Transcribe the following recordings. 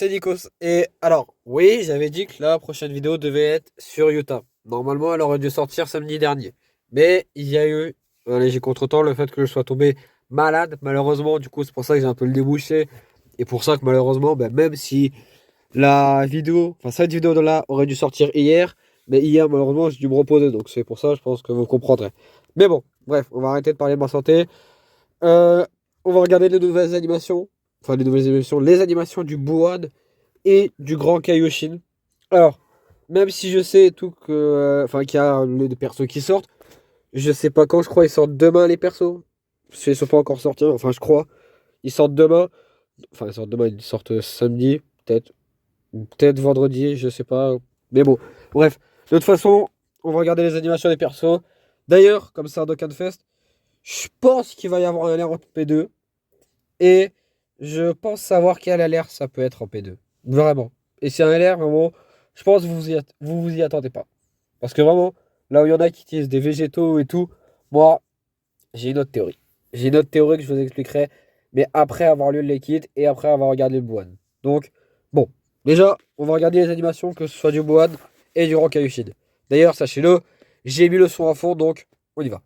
c'est Nikos. Et alors, oui, j'avais dit que la prochaine vidéo devait être sur Utah. Normalement, elle aurait dû sortir samedi dernier. Mais il y a eu un léger contretemps, le fait que je sois tombé malade, malheureusement. Du coup, c'est pour ça que j'ai un peu le débouché. Et pour ça que malheureusement, ben, même si la vidéo, enfin cette vidéo-là aurait dû sortir hier, mais hier, malheureusement, j'ai dû me reposer. Donc c'est pour ça, je pense que vous comprendrez. Mais bon, bref, on va arrêter de parler de ma santé. Euh, on va regarder les nouvelles animations. Enfin, les nouvelles animations, les animations du Buon et du Grand Kaioshin. Alors, même si je sais tout que, enfin, qu'il y a des persos qui sortent, je sais pas quand. Je crois ils sortent demain les persos. Ils sont pas encore sortis. Enfin, je crois ils sortent demain. Enfin, ils sortent demain. Ils sortent samedi, peut-être, ou peut-être vendredi. Je sais pas. Mais bon, bref. De toute façon, on va regarder les animations des persos. D'ailleurs, comme c'est un Dokkan Fest, je pense qu'il va y avoir un LR en P2. Et je pense savoir quel LR ça peut être en P2. Vraiment. Et c'est un LR, vraiment, je pense que vous y attendez pas. Parce que vraiment, là où il y en a qui utilisent des végétaux et tout, moi, j'ai une autre théorie. J'ai une autre théorie que je vous expliquerai, mais après avoir lu le liquide et après avoir regardé le Boan. Donc, bon, déjà, on va regarder les animations, que ce soit du Boan et du Ronkaiushin. D'ailleurs, sachez-le, j'ai mis le son à fond, donc on y va.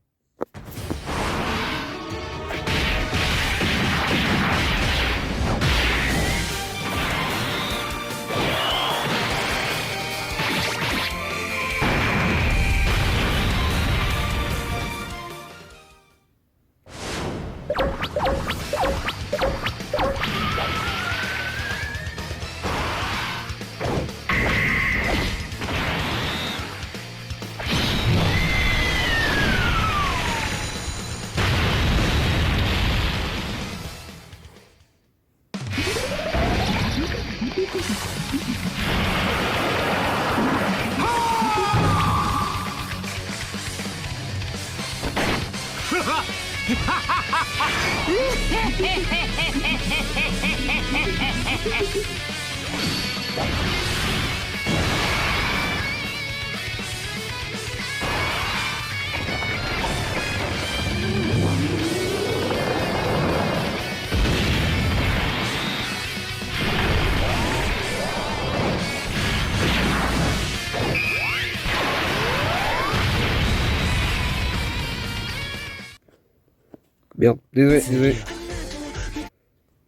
Merde, désolé, désolé.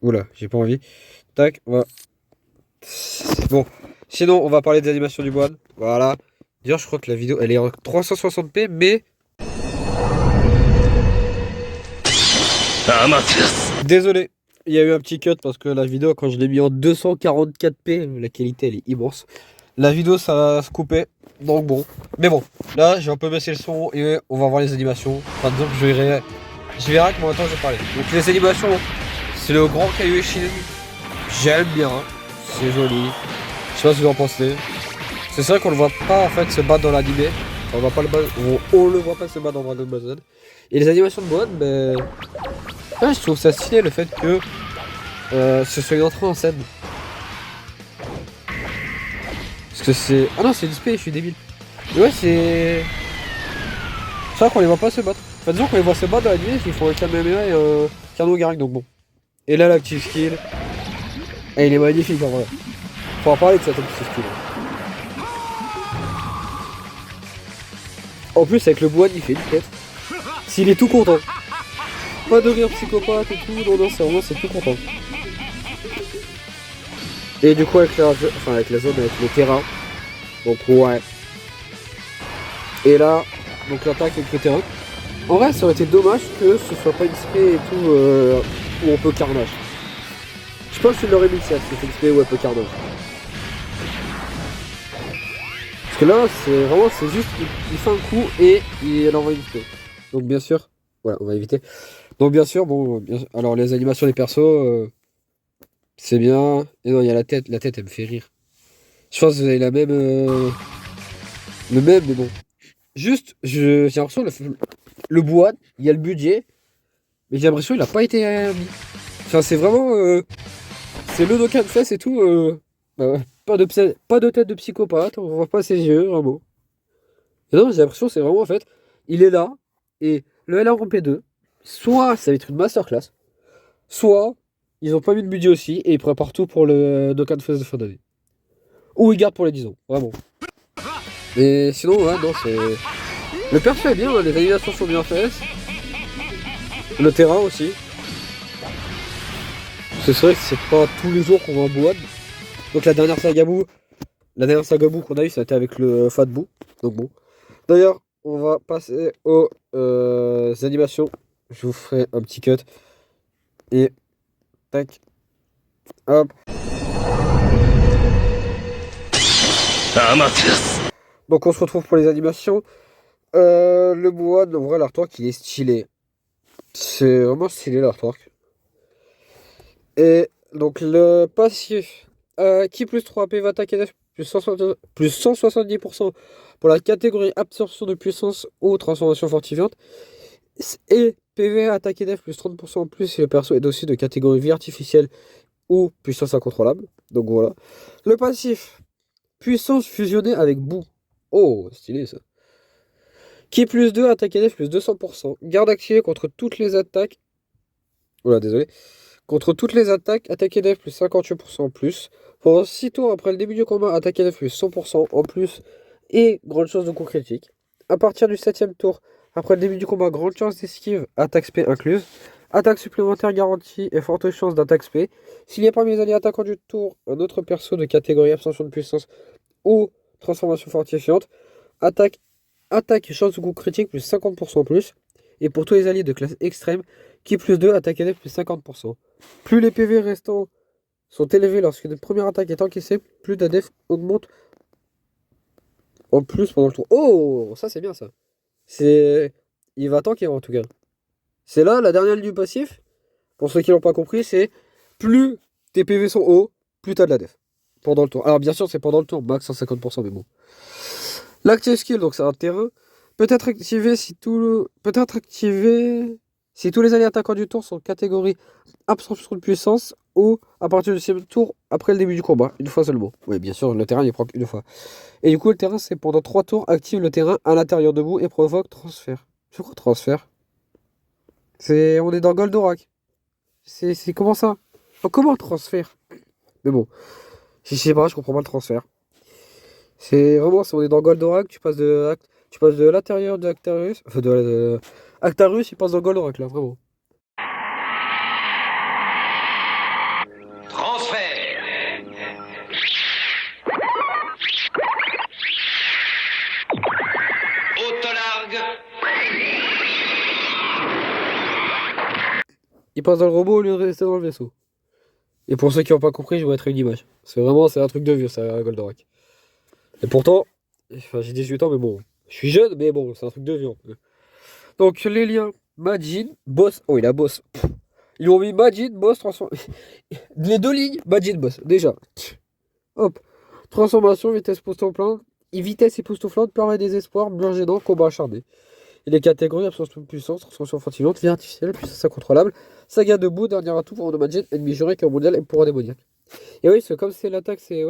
Oula, j'ai pas envie. Tac, voilà. Bon, sinon, on va parler des animations du Boan. Voilà. D'ailleurs, je crois que la vidéo, elle est en 360p, mais... Désolé, il y a eu un petit cut parce que la vidéo, quand je l'ai mis en 244p, la qualité, elle est immense. La vidéo, ça va se couper, donc bon. Mais bon, là, j'ai un peu baissé le son et on va voir les animations. Par exemple, je verrai comment attends, je vais parler. Donc, les animations, c'est le Grand Kaioshin. J'aime bien, c'est joli. Je sais pas ce que vous en pensez. C'est vrai qu'on le voit pas en fait se battre dans l'animé. On voit pas on le voit pas se battre dans Dragon Ball Z. Et les animations de Boan, ben, ouais, je trouve ça stylé le fait que ce soit une entrée en scène. Parce que c'est. Ah non, c'est une spé, je suis débile. Mais ouais, c'est. C'est vrai qu'on les voit pas se battre. Enfin, disons qu'on les voit se battre dans l'animé, ils font un Kamehameha et un Kano donc bon. Et là, l'active skill. Et il est magnifique en vrai. Faut en parler de cette active skill. En plus, avec le bois, il fait une tête. S'il est tout content. Pas de rire psychopathe et tout. Non, non, c'est vraiment, c'est tout content. Et du coup, avec avec la zone, avec le terrain. Donc, ouais. Et là, donc l'attaque avec le terrain. En vrai, ça aurait été dommage que ce soit pas XP et tout, où on peut carnage. Je pense que je l'aurais mis ça, c'est XP où on peut carnage. Parce que là, c'est vraiment, c'est juste, il fait un coup et il envoie une XP. Donc, bien sûr, voilà, on va éviter. Donc bien sûr, bon, alors les animations des persos, c'est bien. Et non, il y a la tête elle me fait rire. Je pense que vous avez la même, le même, mais bon. Juste, j'ai l'impression le bois, il y a le budget, mais j'ai l'impression qu'il n'a pas été mis. Enfin, c'est vraiment, c'est le Dokkan Fest et tout. Bah ouais, pas de tête de psychopathe, on voit pas ses yeux, vraiment. Et non, j'ai l'impression que c'est vraiment en fait, il est là, et le LR en P2, soit ça va être une masterclass, soit Ils ont pas mis de budget aussi et ils préparent tout pour le Dokkan Fest de fin d'année. Ou ils gardent pour les 10 ans, vraiment. Mais sinon, ouais, non, c'est. Le perso est bien, hein, les animations sont bien faites. Le terrain aussi. C'est vrai que c'est pas tous les jours qu'on va en boîte. Donc la dernière Sagaboo qu'on a eu, ça a été avec le Fat Boo. Donc bon. D'ailleurs, on va passer aux animations. Je vous ferai un petit cut. Et tac. Hop. Donc on se retrouve pour les animations. Le Boan, en vrai, l'artwork, il est stylé. C'est vraiment stylé, l'artwork. Et donc le passif. Qui plus 3 PV attaque et def plus 170% pour la catégorie absorption de puissance ou transformation fortifiante. Et PV attaque et def plus 30% en plus si le perso est aussi de catégorie vie artificielle ou puissance incontrôlable. Donc voilà. Le passif. Puissance fusionnée avec boue. Oh, stylé ça. Qui plus 2, attaque et def plus 200%. Garde activée contre toutes les attaques. Voilà, désolé. Contre toutes les attaques, attaque et def plus 58% en plus. Pendant 6 tours après le début du combat, attaque et def plus 100% en plus. Et grande chance de coup critique. À partir du 7ème tour, après le début du combat, grande chance d'esquive, attaque SP incluse. Attaque supplémentaire garantie et forte chance d'attaque SP. S'il y a parmi les alliés attaquants du tour un autre perso de catégorie absorption de puissance ou transformation fortifiante, attaque et chance de coup critique plus 50% en plus. Et pour tous les alliés de classe extrême, qui plus 2, attaque et def plus 50%. Plus les PV restants sont élevés lorsqu'une première attaque est encaissée, plus la def augmente en plus pendant le tour. Oh, ça c'est bien ça. C'est... Il va tanker en tout cas. C'est là la dernière ligne du passif. Pour ceux qui l'ont pas compris, c'est plus tes PV sont hauts, plus t'as de la def. Pendant le tour. Alors bien sûr c'est pendant le tour, max 150%, mais bon. L'active skill, donc c'est un terrain, peut être activé si si tous les alliés attaquants du tour sont de catégorie absorption de puissance ou à partir du 6ème tour après le début du combat, une fois seulement. Oui, bien sûr, le terrain il prend qu'une fois. Et du coup, le terrain, c'est pendant 3 tours, active le terrain à l'intérieur de vous et provoque transfert. C'est quoi transfert? On est dans Goldorak. C'est comment ça? Oh, comment transfert? Mais bon, si je sais pas, je comprends pas le transfert. C'est vraiment, si on est dans Goldorak, tu passes de l'intérieur de Actarus, enfin de Actarus, il passe dans Goldorak là, vraiment. Transfert. Autolargue. Il passe dans le robot au lieu de rester dans le vaisseau. Et pour ceux qui n'ont pas compris, je vais mettre une image. C'est un truc de vieux, ça, Goldorak. Et pourtant, enfin, j'ai 18 ans, mais bon, je suis jeune, mais bon, c'est un truc de vieux. Donc, les liens, Majin, boss. Oh, il a boss. Ils ont mis Majin, boss, transformation. Les deux lignes, Majin, boss, déjà. Hop. Transformation, vitesse époustouflante. Vitesse époustouflante, peur et désespoir, mur gênant, combat acharné. Et les catégories, absorption de puissance, transformation fortifiante, vie artificielle, puissance incontrôlable, saga debout, dernier atout, pour de Majin, ennemi juré, cœur mondial et pouvoir démoniaque. Et oui, comme c'est l'attaque, c'est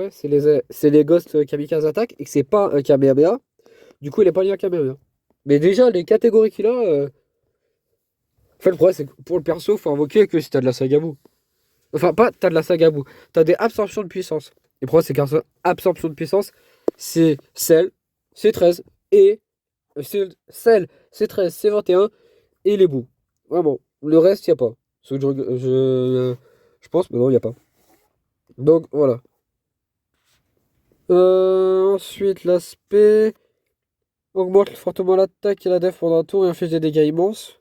les ghosts kamikaze attaque et que c'est pas un Kamehameha, du coup il est pas lié à Kamehameha. Mais déjà, les catégories qu'il a. En fait, le problème, c'est que pour le perso, faut invoquer que si t'as de la Sagaboo. Enfin, pas t'as de la Sagaboo, t'as des absorptions de puissance. Et le problème, c'est qu'un absorption de puissance, c'est celle, c'est 13, et c'est celle, c'est 13, c'est 21, et les bouts. Vraiment. Le reste, il n'y a pas. Ce que je pense, mais non, il n'y a pas. Donc, voilà. Ensuite, l'aspect augmente fortement l'attaque et la def pendant un tour et inflige des dégâts immenses.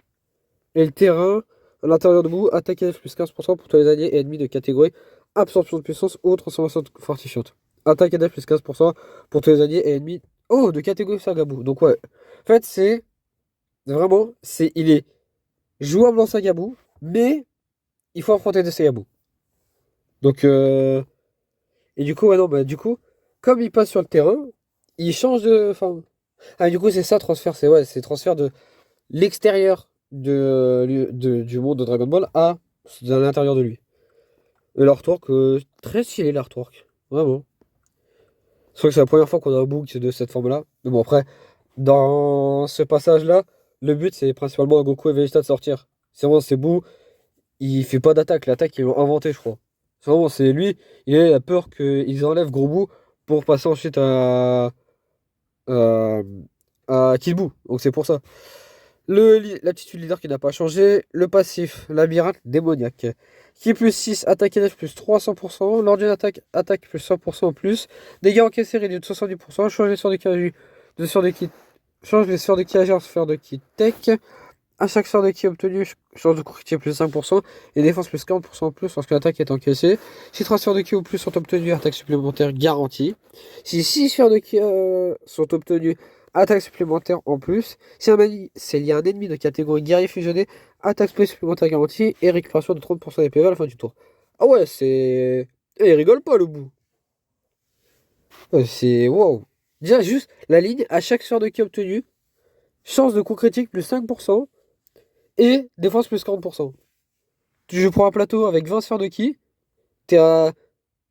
Et le terrain, à l'intérieur de vous, attaque et def plus 15% pour tous les alliés et ennemis de catégorie absorption de puissance ou transformation fortifiante. Attaque et def plus 15% pour tous les alliés et ennemis de catégorie Sagaboo. Donc ouais, en fait c'est vraiment, il est jouable en Sagaboo, mais il faut affronter des Sagaboo. Donc et du coup, ouais, non, bah, du coup, comme il passe sur le terrain, il change de. Enfin. Ah, du coup, c'est ça, transfert. C'est transfert de l'extérieur du monde de Dragon Ball à l'intérieur de lui. Et l'artwork, très stylé, l'artwork. Vraiment. C'est vrai que c'est la première fois qu'on a un book de cette forme-là. Mais bon, après, dans ce passage-là, le but, c'est principalement à Goku et Vegeta de sortir. C'est vraiment, c'est beau. il fait pas d'attaque. L'attaque, ils l'ont inventé, je crois. C'est vraiment, c'est lui, il a peur qu'ils enlèvent Gros Bout pour passer ensuite à, à Kill Bout. Donc c'est pour ça. L'attitude leader qui n'a pas changé. Le passif, labyrinthe démoniaque. Qui est plus 6, attaque et def plus 300%. Lors d'une attaque, attaque plus 100% en plus. Dégâts encaissés réduits de 70%. Change les sorts de qui de sort de qui. Change les sorts de qui agir en sphère de qui tech. À chaque sort de qui obtenu, change de courtier plus 5%. Et défense plus 40% en plus lorsque l'attaque est encaissée. Si 3 sphères de ki ou plus sont obtenues, attaque supplémentaire garantie. Si 6 sphères de ki sont obtenues, attaque supplémentaire en plus. S'il y a un ennemi de catégorie guerrier fusionné, attaque supplémentaire garantie et récupération de 30% des PV à la fin du tour. Ah ouais, c'est. Eh, il rigole pas le bout. C'est. Wow. Déjà, juste la ligne, à chaque sphère de ki obtenue, chance de coup critique plus 5% et défense plus 40%. Tu joues pour un plateau avec 20 sphères de ki, t'es à.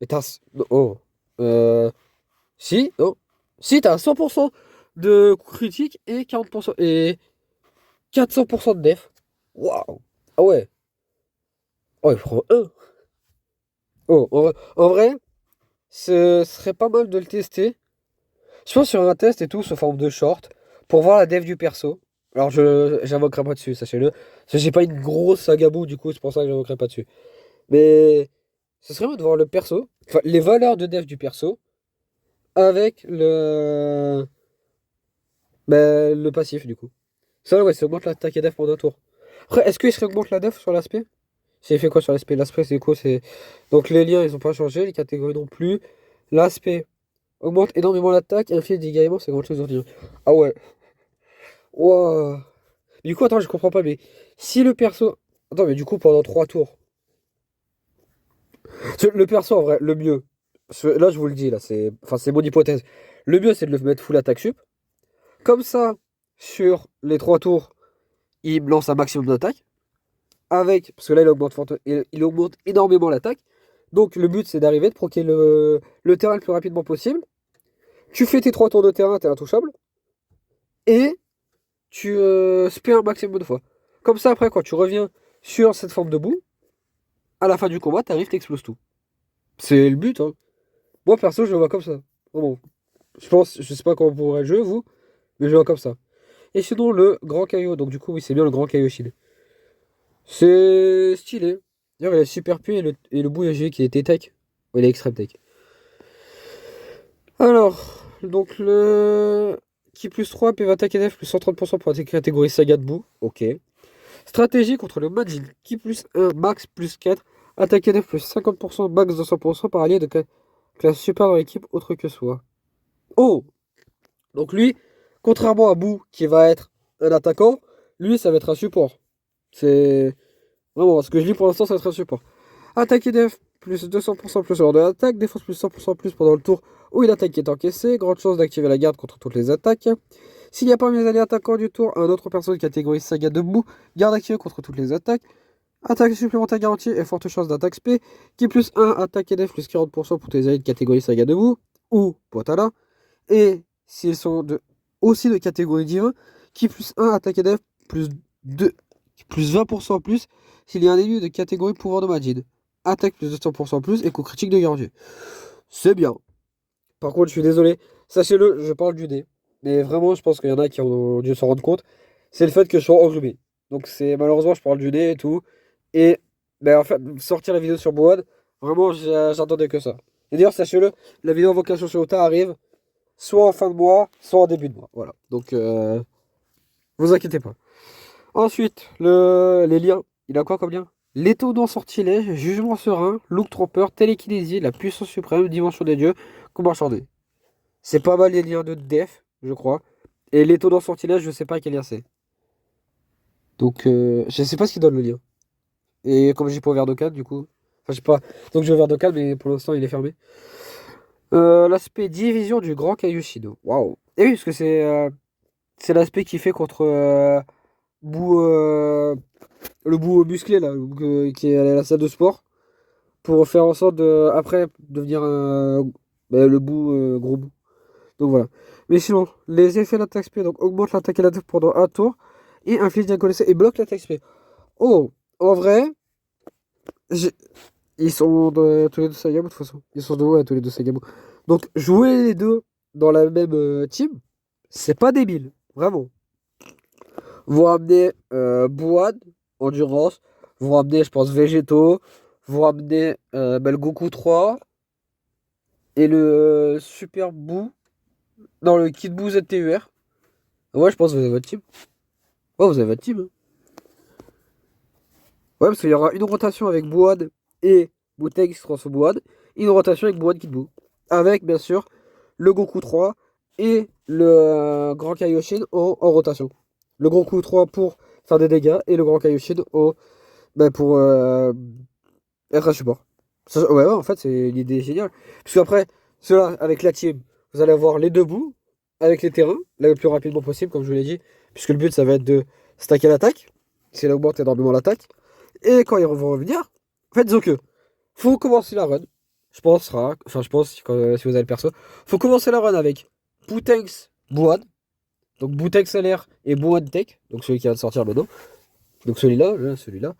Mais t'as. Oh. Si, non. Si, t'as 100% de coup critique et 40% et 400% de def. Waouh. Ah ouais. Oh, il prend un. Oh, en vrai, ce serait pas mal de le tester. Je pense sur un test et tout, sous forme de short, pour voir la def du perso. Alors, j'invoquerai pas dessus, sachez-le. Parce que j'ai pas une grosse saga bout, du coup, c'est pour ça que j'invoquerai pas dessus. Mais ce serait bien de voir le perso, enfin, les valeurs de def du perso, avec le passif, du coup. Ça, ouais, ça augmente l'attaque et def pendant un tour. Après, est-ce qu'il se augmente la def sur l'aspect? C'est fait quoi sur l'aspect? L'aspect, c'est quoi? C'est. Donc, les liens, ils ont pas changé, les catégories non plus. L'aspect augmente énormément l'attaque et inflige des dégâts, c'est grand chose à dire. Ah ouais. Wow. Du coup, attends, je comprends pas, mais si le perso. Attends, mais du coup, pendant 3 tours. Le perso, en vrai, le mieux. Là, je vous le dis, là, c'est. Enfin, c'est mon hypothèse. Le mieux, c'est de le mettre full attaque sup. Comme ça, sur les 3 tours, il me lance un maximum d'attaque. Avec. Parce que là, il augmente énormément l'attaque. Donc, le but, c'est d'arriver, de proquer le terrain le plus rapidement possible. Tu fais tes 3 tours de terrain, t'es intouchable. Et tu spais un maximum de fois. Comme ça, après, quand tu reviens sur cette forme de boue, à la fin du combat, t'arrives, t'exploses tout. C'est le but, hein. Moi, perso, je le vois comme ça. Vraiment. Je sais pas comment vous pourrez le jouer, vous, mais je le vois comme ça. Et sinon, le grand caillou. Donc, du coup, oui, c'est bien le grand caillou Chine. C'est stylé. D'ailleurs, il est super puissant et le bout EG qui était tech. Ouais, il est extrême tech. Alors, donc le. Qui plus 3, PV attaque et def plus 130% pour la catégorie saga de boue. Ok. Stratégie contre le Majin. Qui plus 1, max plus 4. Attaque et def plus 50%, max 200% par allié de classe super dans l'équipe autre que soi. Oh! Donc lui, contrairement à Boo qui va être un attaquant, lui ça va être un support. C'est vraiment ce que je lis pour l'instant, ça va être un support. Attaque et def plus 200% plus lors de l'attaque, défense plus 100% plus pendant le tour où une attaque est encaissée, grande chance d'activer la garde contre toutes les attaques. S'il n'y a pas mes alliés attaquants du tour, un autre perso de catégorie saga de Boo, garde activée contre toutes les attaques. Attaque supplémentaire garantie et forte chance d'attaque spé, qui plus 1, attaque et def plus 40% pour tes alliés de catégorie saga de Boo, ou Potala. Et s'ils sont aussi de catégorie divin, qui plus 1 attaque et def plus 2, plus 20% plus s'il y a un ennemi de catégorie pouvoir de Majid. Attaque plus 200% plus et coup critique de Gardien. C'est bien. Par contre, je suis désolé, sachez-le, je parle du nez. Mais vraiment, je pense qu'il y en a qui ont dû s'en rendre compte. C'est le fait que je sois enrhumé. Donc c'est malheureusement, je parle du nez et tout. Et ben, en fait, sortir la vidéo sur Boad, vraiment, j'attendais que ça. Et d'ailleurs, sachez-le, la vidéo Invocation sur Ota arrive soit en fin de mois, soit en début de mois. Voilà. Donc, vous inquiétez pas. Ensuite, les liens. Il a quoi comme lien? L'étonnant sortilège, jugement serein, look trompeur, télékinésie, la puissance suprême, dimension des dieux, combat acharné. C'est pas mal les liens de def, je crois. Et l'étonnant sortilège, je sais pas quel lien c'est. Donc, je sais pas ce qui donne le lien. Et comme j'ai pas ouvert d'Okan, du coup. Enfin, je sais pas. Donc, j'ai ouvert d'Okan, mais pour l'instant, il est fermé. L'aspect division du grand Kaioshido. Waouh. Et oui, parce que c'est l'aspect qui fait contre bout, le bout musclé, là, qui est à la salle de sport. Pour faire en sorte de, après, devenir le bout, gros bout. Donc voilà. Mais sinon, les effets d'attaque spé, donc augmente l'attaque et la def pendant un tour. Et inflige d'un connaisseur et bloque l'attaque spé. Oh, en vrai. j'ai- Ils sont tous les deux Sagamo, de toute façon. Ils sont de ouais, tous les deux Sagamo. Donc, jouer les deux dans la même team, c'est pas débile. Vraiment. Vous ramenez Bouad, Endurance. Vous ramenez, je pense, Végéto. Vous ramenez bah, le Goku 3. Et le Super Boo. Non, le Kid Buu ZTUR. Ouais, je pense que vous avez votre team. Ouais, vous avez votre team. Hein. Ouais, parce qu'il y aura une rotation avec Bouad et Boutek qui se transforme en Bouad. Et une rotation avec Bouad Kid Buu. Avec, bien sûr, le Goku 3 et le Grand Kaioshin en rotation. Le Goku 3 pour faire des dégâts et le Grand Kaioshin bah, pour être un support. Ouais, ouais, en fait, c'est l'idée géniale. Parce qu'après, cela, avec la team, vous allez avoir les deux bouts, avec les terrains, là, le plus rapidement possible, comme je vous l'ai dit. Puisque le but, ça va être de stacker l'attaque. C'est là où augmente énormément l'attaque. Et quand ils vont revenir, faites-en que. Faut commencer la run. Je pense, enfin, je pense, si vous avez le perso. Faut commencer la run avec Boutenx Bouad. Donc Boutenx LR et Bouad Tech. Donc celui qui vient de sortir maintenant. Donc celui-là, celui-là.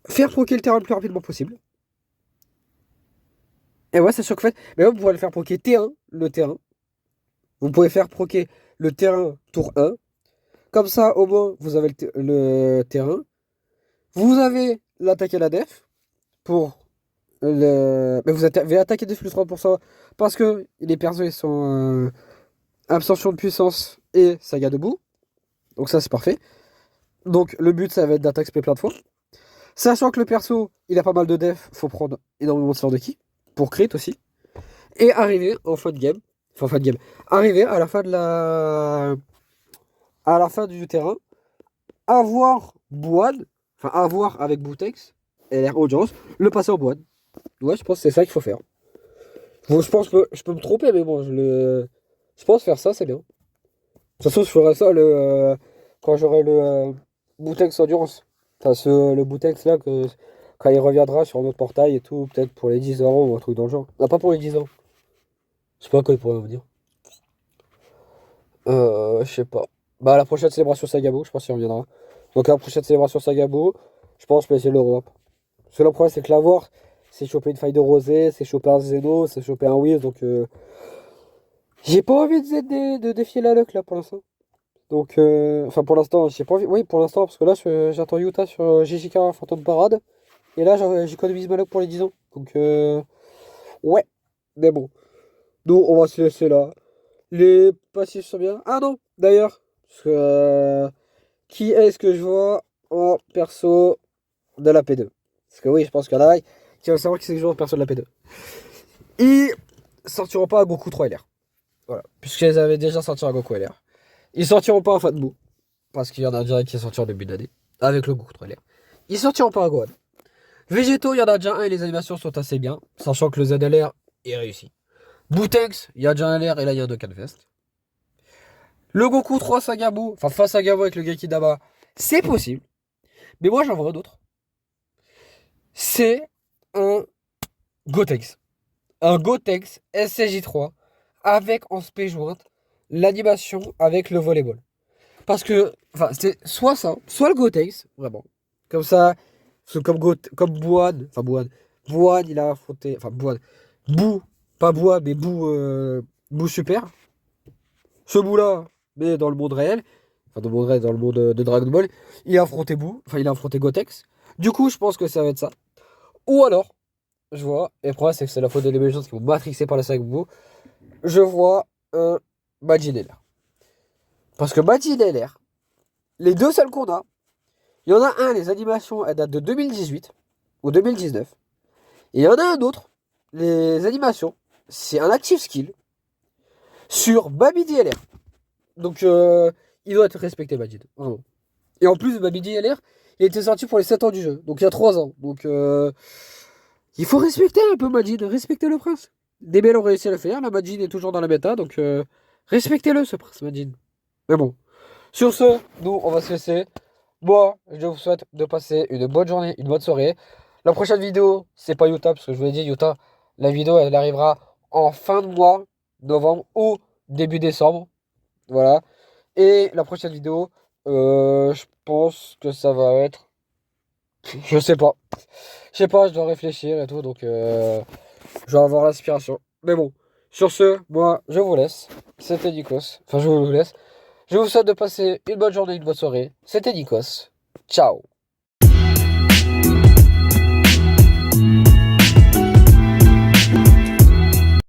Faire proquer le terrain le plus rapidement possible. Et ouais, c'est sûr que fait. Mais là, vous pouvez le faire proquer T1, le terrain. Vous pouvez faire proquer le terrain tour 1. Comme ça, au moins, vous avez le terrain. Vous avez l'attaque et la def pour le. Mais vous avez attaqué def plus 30% parce que les persos ils sont absorption de puissance et saga debout. Donc ça, c'est parfait. Donc le but, ça va être d'attaque spé plein de fois. Sachant que le perso, il a pas mal de def, faut prendre énormément de sorts de ki pour crit aussi. Et arriver en fin de game. Enfin, fin de game. Arriver à la fin de la. À la fin du terrain. Avoir Boad. Enfin, avoir avec Boutex. Et l'air audience. Le passer au Boad. Ouais, je pense que c'est ça qu'il faut faire. Bon, je pense que je peux me tromper, mais bon, je pense faire ça, c'est bien. De toute façon, je ferai ça quand j'aurai le Boutex Endurance. Enfin, le Boutex là, quand il reviendra sur notre portail et tout, peut-être pour les 10 euros ou un truc dans le genre. Non, pas pour les 10 ans. Je sais pas quand il pourrait revenir. Je sais pas. Bah, la prochaine célébration Sagabo, je pense qu'il reviendra. Donc, la prochaine célébration Sagabo, je pense que je peux essayer de l'Europe. Parce que le problème, c'est que l'avoir, c'est choper une faille de rosée, c'est choper un Zeno, c'est choper un Wiz. Donc, j'ai pas envie de défier la luck là pour l'instant. Donc, enfin, pour l'instant, j'ai pas envie. Oui, pour l'instant, parce que là, j'attends Utah sur JJK Phantom Parade. Et là, j'économise ma luck pour les 10 ans. Donc, ouais. Mais bon. Nous, on va se laisser là. Les passifs sont bien. Ah non, d'ailleurs. Parce que, qui est-ce que je vois en perso de la P2? Parce que oui, je pense qu'il y en a qui va savoir qui c'est que je vois en perso de la P2. Ils sortiront pas à Goku 3 LR. Voilà. Puisqu'ils avaient déjà sorti à Goku LR. Ils sortiront pas en fin de bout. Parce qu'il y en a direct qui est sorti en début d'année. Avec le Goku 3 LR. Ils sortiront pas à Gohan. Végétaux, il y en a déjà un et les animations sont assez bien. Sachant que le ZLR est réussi. Boutex, il y a déjà un LR et là il y a un Dokkan Fest. Le Goku 3 Sagabu, enfin face Sagabu avec le Gekidama, c'est possible. Mais moi j'en vois d'autres. C'est un Gotex. Un Gotex SCJ3 avec en spé jointe l'animation avec le volleyball. Parce que, enfin, c'est soit ça, soit le Gotex, vraiment. Comme ça, comme Bouane, enfin Bouane, il a affronté, enfin Bouane, Bou, pas Bois, mais Bou super. Ce Bou-là, mais dans le monde réel, enfin dans le monde réel, dans le monde de Dragon Ball, il a affronté Bou, enfin il a affronté Gotex. Du coup, je pense que ça va être ça. Ou alors, je vois, et le problème c'est que c'est la faute de l'émergence qui vont matrixer par la saga Bou, je vois un Majin LR. Parce que Majin LR, les deux seuls qu'on a, il y en a un, les animations, elles datent de 2018 ou 2019. Et il y en a un autre, les animations, c'est un active skill sur Babidi LR. Donc, il doit être respecté, Majid. Vraiment. Et en plus, Babidi LR, il était sorti pour les 7 ans du jeu. Donc, il y a 3 ans. Donc, il faut respecter un peu Majid. Respecter le prince. Des belles ont réussi à le faire. La Majid est toujours dans la bêta. Donc, respectez-le, ce prince Majid. Mais bon. Sur ce, nous, on va se laisser. Moi, je vous souhaite de passer une bonne journée, une bonne soirée. La prochaine vidéo, c'est pas Utah, parce que je vous l'ai dit, Utah, la vidéo, elle arrivera en fin de mois, novembre ou début décembre. Voilà. Et la prochaine vidéo, je pense que ça va être. Je sais pas. Je sais pas, je dois réfléchir et tout, donc je vais avoir l'inspiration. Mais bon, sur ce, moi, je vous laisse. C'était Nikos. Enfin, je vous laisse. Je vous souhaite de passer une bonne journée, une bonne soirée. C'était Nikos. Ciao.